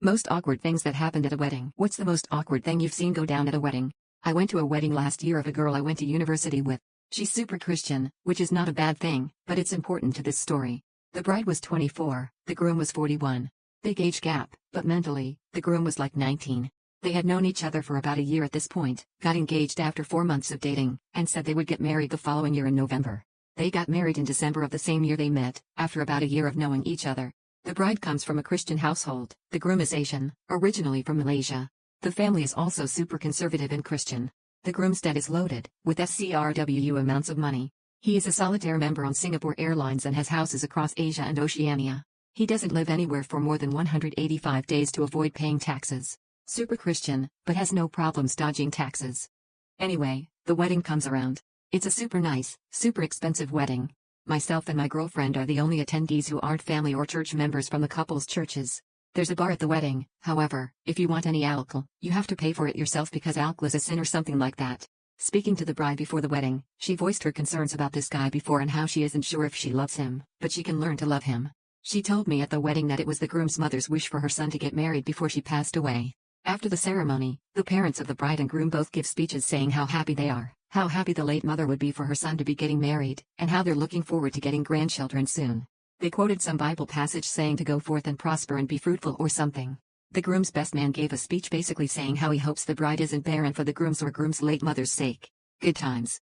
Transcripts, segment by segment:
Most awkward things that happened at a wedding. What's the most awkward thing you've seen go down at a wedding? I went to a wedding last year of a girl I went to university with. She's super Christian, which is not a bad thing, but it's important to this story. The bride was 24, the groom was 41. Big age gap, but mentally, the groom was like 19. They had known each other for about a year at this point, got engaged after 4 months of dating, and said they would get married the following year in November. They got married in December of the same year they met, after about a year of knowing each other. The bride comes from a Christian household, the groom is Asian, originally from Malaysia. The family is also super conservative and Christian. The groom's debt is loaded, with SCRW amounts of money. He is a solitaire member on Singapore Airlines and has houses across Asia and Oceania. He doesn't live anywhere for more than 185 days to avoid paying taxes. Super Christian, but has no problems dodging taxes. Anyway, the wedding comes around. It's a super nice, super expensive wedding. Myself and my girlfriend are the only attendees who aren't family or church members from the couple's churches. There's a bar at the wedding, however, if you want any alcohol, you have to pay for it yourself because alcohol is a sin or something like that. Speaking to the bride before the wedding, she voiced her concerns about this guy before and how she isn't sure if she loves him, but she can learn to love him. She told me at the wedding that it was the groom's mother's wish for her son to get married before she passed away. After the ceremony, the parents of the bride and groom both give speeches saying how happy they are, how happy the late mother would be for her son to be getting married, and how they're looking forward to getting grandchildren soon. They quoted some Bible passage saying to go forth and prosper and be fruitful or something. The groom's best man gave a speech basically saying how he hopes the bride isn't barren for the groom's or groom's late mother's sake. Good times.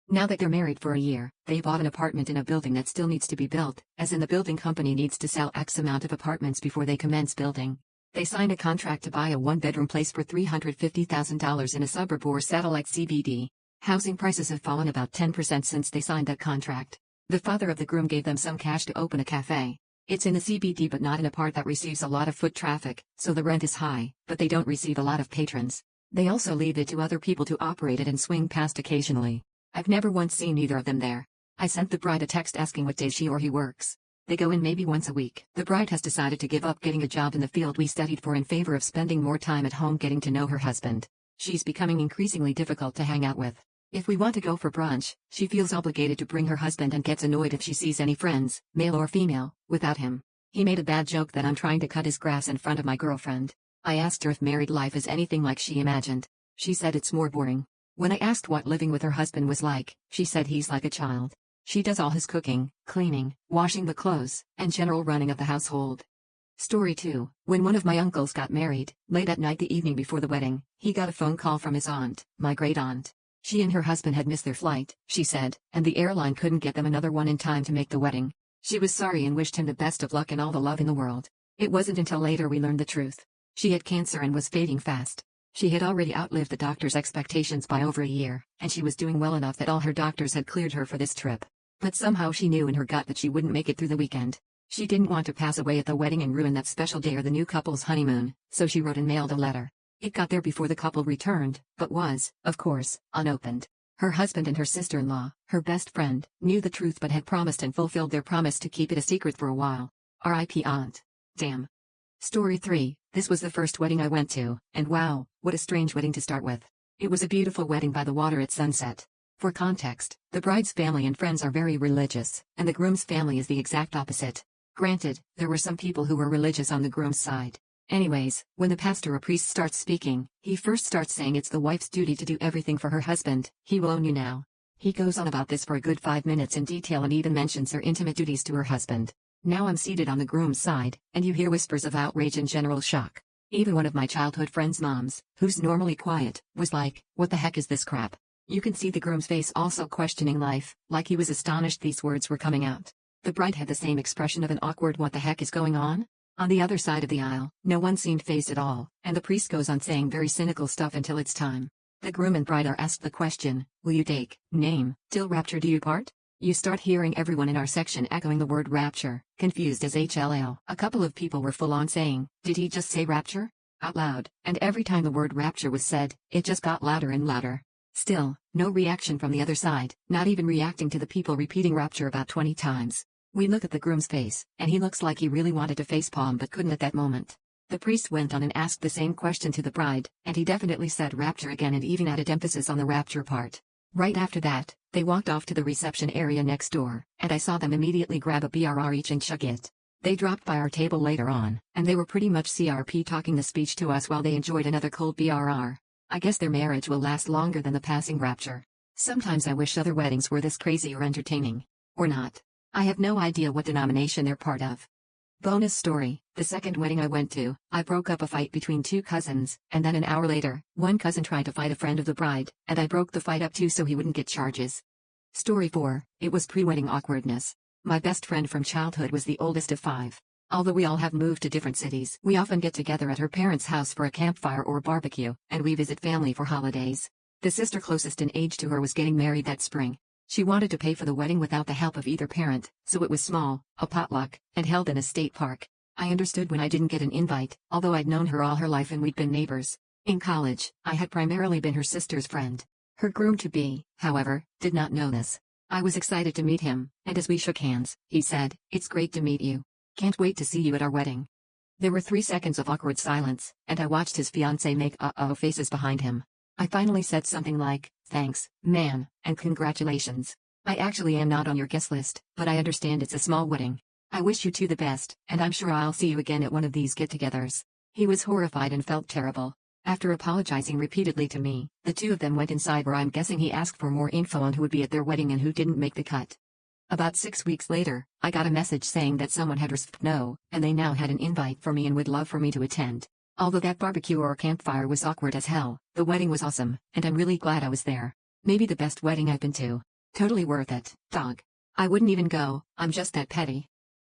Now that they're married for a year, they bought an apartment in a building that still needs to be built, as in the building company needs to sell X amount of apartments before they commence building. They signed a contract to buy a one-bedroom place for $350,000 in a suburb or satellite CBD. Housing prices have fallen about 10% since they signed that contract. The father of the groom gave them some cash to open a cafe. It's in the CBD but not in a part that receives a lot of foot traffic, so the rent is high, but they don't receive a lot of patrons. They also leave it to other people to operate it and swing past occasionally. I've never once seen either of them there. I sent the bride a text asking what days she or he works. They go in maybe once a week. The bride has decided to give up getting a job in the field we studied for in favor of spending more time at home getting to know her husband. She's becoming increasingly difficult to hang out with. If we want to go for brunch, she feels obligated to bring her husband and gets annoyed if she sees any friends, male or female, without him. He made a bad joke that I'm trying to cut his grass in front of my girlfriend. I asked her if married life is anything like she imagined. She said it's more boring. When I asked what living with her husband was like, she said he's like a child. She does all his cooking, cleaning, washing the clothes, and general running of the household. Story 2. When one of my uncles got married, late at night the evening before the wedding, he got a phone call from his aunt, my great-aunt. She and her husband had missed their flight, she said, and the airline couldn't get them another one in time to make the wedding. She was sorry and wished him the best of luck and all the love in the world. It wasn't until later we learned the truth. She had cancer and was fading fast. She had already outlived the doctor's expectations by over a year, and she was doing well enough that all her doctors had cleared her for this trip. But somehow she knew in her gut that she wouldn't make it through the weekend. She didn't want to pass away at the wedding and ruin that special day or the new couple's honeymoon, so she wrote and mailed a letter. It got there before the couple returned, but was, of course, unopened. Her husband and her sister-in-law, her best friend, knew the truth but had promised and fulfilled their promise to keep it a secret for a while. R.I.P. Aunt. Damn. Story 3. This was the first wedding I went to, and wow, what a strange wedding to start with. It was a beautiful wedding by the water at sunset. For context, the bride's family and friends are very religious, and the groom's family is the exact opposite. Granted, there were some people who were religious on the groom's side. Anyways, when the pastor or priest starts speaking, he first starts saying it's the wife's duty to do everything for her husband, he will own you now. He goes on about this for a good 5 minutes in detail and even mentions her intimate duties to her husband. Now I'm seated on the groom's side, and you hear whispers of outrage and general shock. Even one of my childhood friends' moms, who's normally quiet, was like, what the heck is this crap? You can see the groom's face also questioning life, like he was astonished these words were coming out. The bride had the same expression of an awkward what the heck is going on? On the other side of the aisle, no one seemed fazed at all, and the priest goes on saying very cynical stuff until it's time. The groom and bride are asked the question, will you take, name, till rapture do you part? You start hearing everyone in our section echoing the word rapture, confused as HLL. A couple of people were full on saying, did he just say rapture? Out loud, and every time the word rapture was said, it just got louder and louder. Still, no reaction from the other side, not even reacting to the people repeating rapture about 20 times. We look at the groom's face, and he looks like he really wanted to facepalm but couldn't at that moment. The priest went on and asked the same question to the bride, and he definitely said rapture again and even added emphasis on the rapture part. Right after that, they walked off to the reception area next door, and I saw them immediately grab a BRR each and chug it. They dropped by our table later on, and they were pretty much CRP talking the speech to us while they enjoyed another cold BRR. I guess their marriage will last longer than the passing rapture. Sometimes I wish other weddings were this crazy or entertaining. Or not. I have no idea what denomination they're part of. Bonus story, the second wedding I went to, I broke up a fight between two cousins, and then an hour later, one cousin tried to fight a friend of the bride, and I broke the fight up too so he wouldn't get charges. Story 4, it was pre-wedding awkwardness. My best friend from childhood was the oldest of 5. Although we all have moved to different cities, we often get together at her parents' house for a campfire or barbecue, and we visit family for holidays. The sister closest in age to her was getting married that spring. She wanted to pay for the wedding without the help of either parent, so it was small, a potluck, and held in a state park. I understood when I didn't get an invite, although I'd known her all her life and we'd been neighbors. In college, I had primarily been her sister's friend. Her groom-to-be, however, did not know this. I was excited to meet him, and as we shook hands, he said, "It's great to meet you. Can't wait to see you at our wedding." There were 3 seconds of awkward silence, and I watched his fiancée make uh-oh faces behind him. I finally said something like, "Thanks, man, and congratulations. I actually am not on your guest list, but I understand it's a small wedding. I wish you 2 the best, and I'm sure I'll see you again at one of these get-togethers." He was horrified and felt terrible. After apologizing repeatedly to me, the 2 of them went inside where I'm guessing he asked for more info on who would be at their wedding and who didn't make the cut. About 6 weeks later, I got a message saying that someone had responded no, and they now had an invite for me and would love for me to attend. Although that barbecue or campfire was awkward as hell, the wedding was awesome, and I'm really glad I was there. Maybe the best wedding I've been to. Totally worth it, dog. I wouldn't even go, I'm just that petty.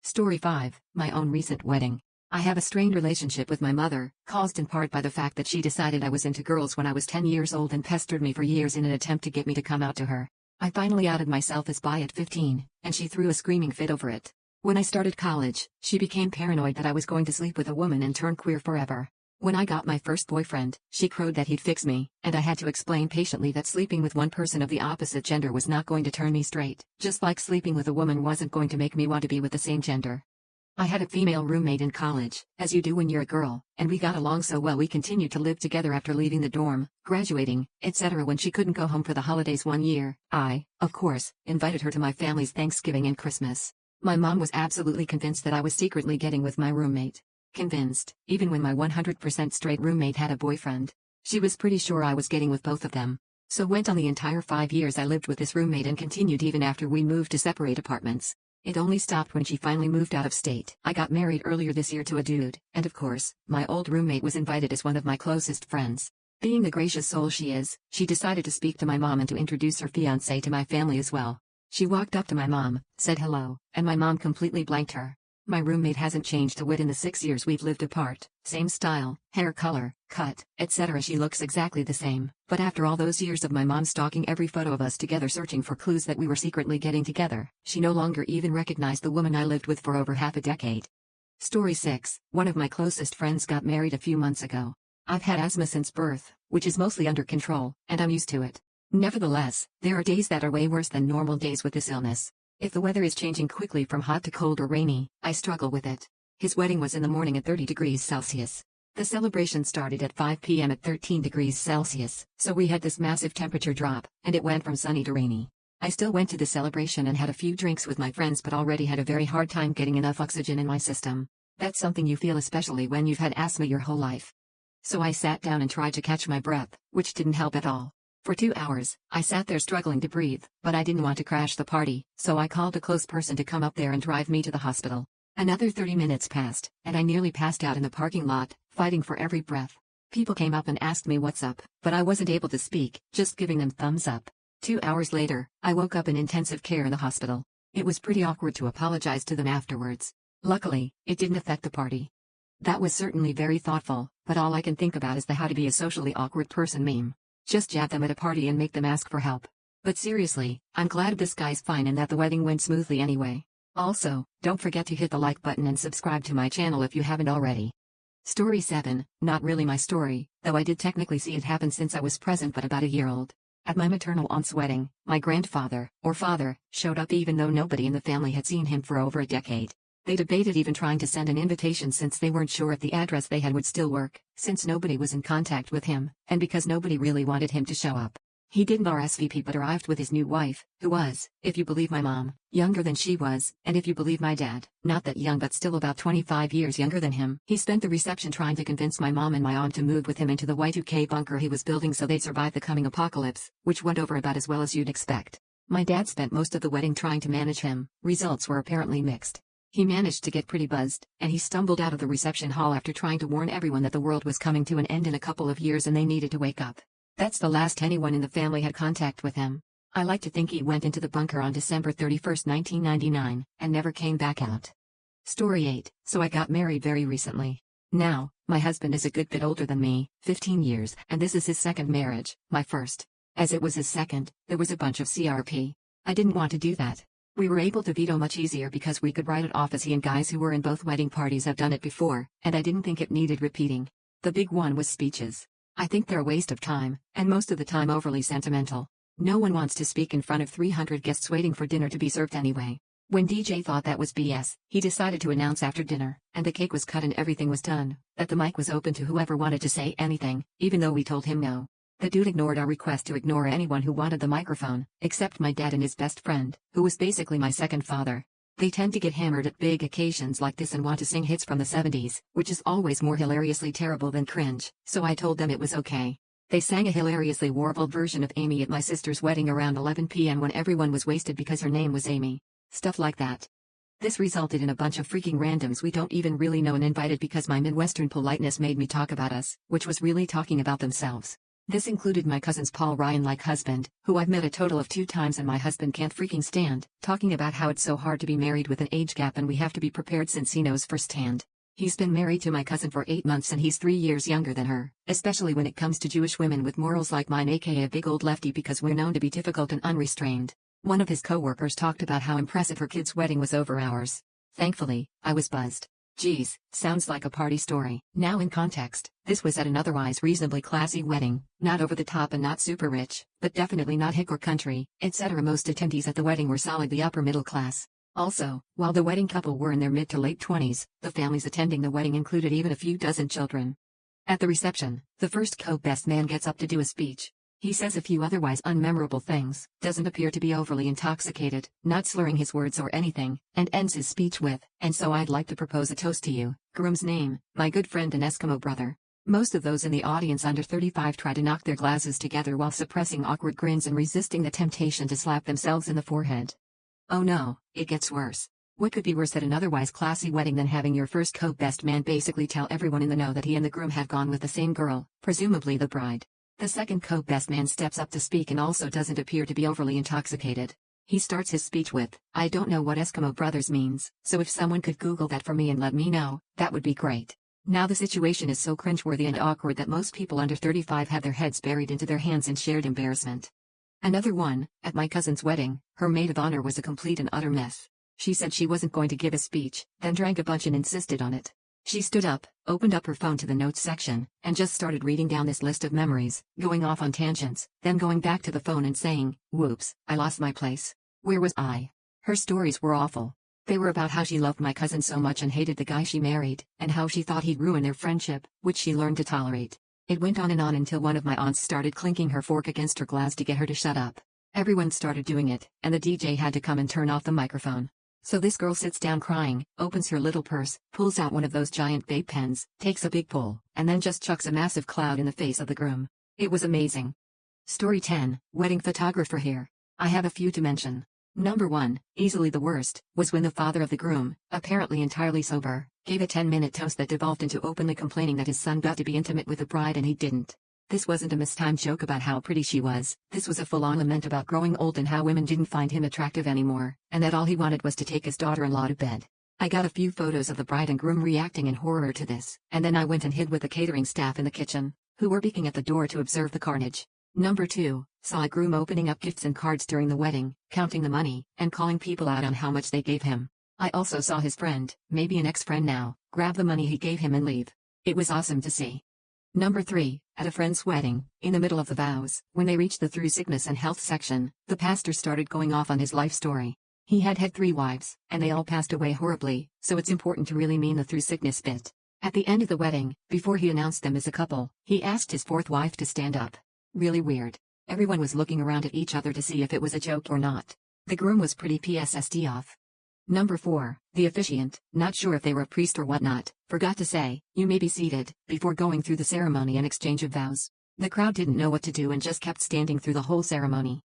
Story 5, my own recent wedding. I have a strained relationship with my mother, caused in part by the fact that she decided I was into girls when I was 10 years old and pestered me for years in an attempt to get me to come out to her. I finally outed myself as bi at 15, and she threw a screaming fit over it. When I started college, she became paranoid that I was going to sleep with a woman and turn queer forever. When I got my first boyfriend, she crowed that he'd fix me, and I had to explain patiently that sleeping with one person of the opposite gender was not going to turn me straight, just like sleeping with a woman wasn't going to make me want to be with the same gender. I had a female roommate in college, as you do when you're a girl, and we got along so well we continued to live together after leaving the dorm, graduating, etc. When she couldn't go home for the holidays one year, I, of course, invited her to my family's Thanksgiving and Christmas. My mom was absolutely convinced that I was secretly getting with my roommate. Convinced, even when my 100% straight roommate had a boyfriend. She was pretty sure I was getting with both of them. So went on the entire 5 years I lived with this roommate and continued even after we moved to separate apartments. It only stopped when she finally moved out of state. I got married earlier this year to a dude, and of course, my old roommate was invited as one of my closest friends. Being the gracious soul she is, she decided to speak to my mom and to introduce her fiancé to my family as well. She walked up to my mom, said hello, and my mom completely blanked her. My roommate hasn't changed a whit in the 6 years we've lived apart, same style, hair color, cut, etc. She looks exactly the same, but after all those years of my mom stalking every photo of us together searching for clues that we were secretly getting together, she no longer even recognized the woman I lived with for over half a decade. Story 6, one of my closest friends got married a few months ago. I've had asthma since birth, which is mostly under control, and I'm used to it. Nevertheless, there are days that are way worse than normal days with this illness. If the weather is changing quickly from hot to cold or rainy, I struggle with it. His wedding was in the morning at 30 degrees Celsius. The celebration started at 5 p.m. at 13 degrees Celsius, so we had this massive temperature drop, and it went from sunny to rainy. I still went to the celebration and had a few drinks with my friends but already had a very hard time getting enough oxygen in my system. That's something you feel especially when you've had asthma your whole life. So I sat down and tried to catch my breath, which didn't help at all. For 2 hours, I sat there struggling to breathe, but I didn't want to crash the party, so I called a close person to come up there and drive me to the hospital. Another 30 minutes passed, and I nearly passed out in the parking lot, fighting for every breath. People came up and asked me what's up, but I wasn't able to speak, just giving them thumbs up. 2 hours later, I woke up in intensive care in the hospital. It was pretty awkward to apologize to them afterwards. Luckily, it didn't affect the party. That was certainly very thoughtful, but all I can think about is the how to be a socially awkward person meme. Just jab them at a party and make them ask for help. But seriously, I'm glad this guy's fine and that the wedding went smoothly anyway. Also, don't forget to hit the like button and subscribe to my channel if you haven't already. Story 7, not really my story, though I did technically see it happen since I was present but about a year old. At my maternal aunt's wedding, my grandfather, or father, showed up even though nobody in the family had seen him for over a decade. They debated even trying to send an invitation since they weren't sure if the address they had would still work, since nobody was in contact with him, and because nobody really wanted him to show up. He didn't RSVP but arrived with his new wife, who was, if you believe my mom, younger than she was, and if you believe my dad, not that young but still about 25 years younger than him. He spent the reception trying to convince my mom and my aunt to move with him into the Y2K bunker he was building so they'd survive the coming apocalypse, which went over about as well as you'd expect. My dad spent most of the wedding trying to manage him. Results were apparently mixed. He managed to get pretty buzzed, and he stumbled out of the reception hall after trying to warn everyone that the world was coming to an end in a couple of years and they needed to wake up. That's the last anyone in the family had contact with him. I like to think he went into the bunker on December 31, 1999, and never came back out. Story 8. So I got married very recently. Now, my husband is a good bit older than me, 15 years, and this is his second marriage, my first. As it was his second, there was a bunch of CRP. I didn't want to do that. We were able to veto much easier because we could write it off as he and guys who were in both wedding parties have done it before, and I didn't think it needed repeating. The big one was speeches. I think they're a waste of time, and most of the time overly sentimental. No one wants to speak in front of 300 guests waiting for dinner to be served anyway. When DJ thought that was BS, he decided to announce after dinner, and the cake was cut and everything was done, that the mic was open to whoever wanted to say anything, even though we told him no. The dude ignored our request to ignore anyone who wanted the microphone, except my dad and his best friend, who was basically my second father. They tend to get hammered at big occasions like this and want to sing hits from the 70s, which is always more hilariously terrible than cringe, so I told them it was okay. They sang a hilariously warbled version of Amy at my sister's wedding around 11 p.m. when everyone was wasted because her name was Amy. Stuff like that. This resulted in a bunch of freaking randoms we don't even really know and invited because my Midwestern politeness made me talk about us, which was really talking about themselves. This included my cousin's Paul Ryan-like husband, who I've met a total of 2 times and my husband can't freaking stand, talking about how it's so hard to be married with an age gap and we have to be prepared since he knows firsthand. He's been married to my cousin for 8 months and he's 3 years younger than her, especially when it comes to Jewish women with morals like mine aka a big old lefty because we're known to be difficult and unrestrained. One of his co-workers talked about how impressive her kid's wedding was over ours. Thankfully, I was buzzed. Geez, sounds like a party story. Now in context, this was at an otherwise reasonably classy wedding, not over the top and not super rich, but definitely not hick or country, etc. Most attendees at the wedding were solidly upper middle class. Also, while the wedding couple were in their mid to late 20s, the families attending the wedding included even a few dozen children. At the reception, the first co-best man gets up to do a speech. He says a few otherwise unmemorable things, doesn't appear to be overly intoxicated, not slurring his words or anything, and ends his speech with, "And so I'd like to propose a toast to you, groom's name, my good friend and Eskimo brother." Most of those in the audience under 35 try to knock their glasses together while suppressing awkward grins and resisting the temptation to slap themselves in the forehead. Oh no, it gets worse. What could be worse at an otherwise classy wedding than having your first co-best man basically tell everyone in the know that he and the groom have gone with the same girl, presumably the bride? The second co-best man steps up to speak and also doesn't appear to be overly intoxicated. He starts his speech with, "I don't know what Eskimo brothers means, so if someone could Google that for me and let me know, that would be great." Now the situation is so cringeworthy and awkward that most people under 35 have their heads buried into their hands in shared embarrassment. Another one, at my cousin's wedding, her maid of honor was a complete and utter mess. She said she wasn't going to give a speech, then drank a bunch and insisted on it. She stood up, opened up her phone to the notes section, and just started reading down this list of memories, going off on tangents, then going back to the phone and saying, "Whoops, I lost my place. Where was I?" Her stories were awful. They were about how she loved my cousin so much and hated the guy she married, and how she thought he'd ruin their friendship, which she learned to tolerate. It went on and on until one of my aunts started clinking her fork against her glass to get her to shut up. Everyone started doing it, and the DJ had to come and turn off the microphone. So this girl sits down crying, opens her little purse, pulls out one of those giant vape pens, takes a big pull, and then just chucks a massive cloud in the face of the groom. It was amazing. Story 10, wedding photographer here. I have a few to mention. Number 1, easily the worst, was when the father of the groom, apparently entirely sober, gave a 10-minute toast that devolved into openly complaining that his son got to be intimate with the bride and he didn't. This wasn't a mistimed joke about how pretty she was, this was a full-on lament about growing old and how women didn't find him attractive anymore, and that all he wanted was to take his daughter-in-law to bed. I got a few photos of the bride and groom reacting in horror to this, and then I went and hid with the catering staff in the kitchen, who were peeking at the door to observe the carnage. Number 2, saw a groom opening up gifts and cards during the wedding, counting the money, and calling people out on how much they gave him. I also saw his friend, maybe an ex-friend now, grab the money he gave him and leave. It was awesome to see. Number 3, at a friend's wedding, in the middle of the vows, when they reached the through sickness and health section, the pastor started going off on his life story. He had 3 wives, and they all passed away horribly, so it's important to really mean the through sickness bit. At the end of the wedding, before he announced them as a couple, he asked his 4th wife to stand up. Really weird. Everyone was looking around at each other to see if it was a joke or not. The groom was pretty PSSD off. Number 4, the officiant, not sure if they were a priest or whatnot, forgot to say, "You may be seated," before going through the ceremony and exchange of vows. The crowd didn't know what to do and just kept standing through the whole ceremony.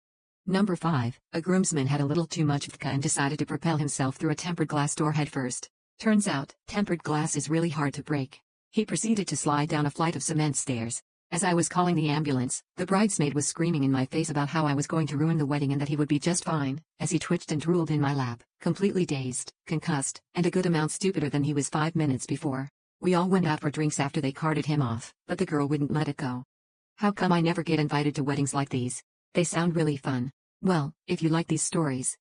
Number 5, a groomsman had a little too much vodka and decided to propel himself through a tempered glass door headfirst. Turns out, tempered glass is really hard to break. He proceeded to slide down a flight of cement stairs. As I was calling the ambulance, the bridesmaid was screaming in my face about how I was going to ruin the wedding and that he would be just fine, as he twitched and drooled in my lap, completely dazed, concussed, and a good amount stupider than he was 5 minutes before. We all went out for drinks after they carted him off, but the girl wouldn't let it go. How come I never get invited to weddings like these? They sound really fun. Well, if you like these stories,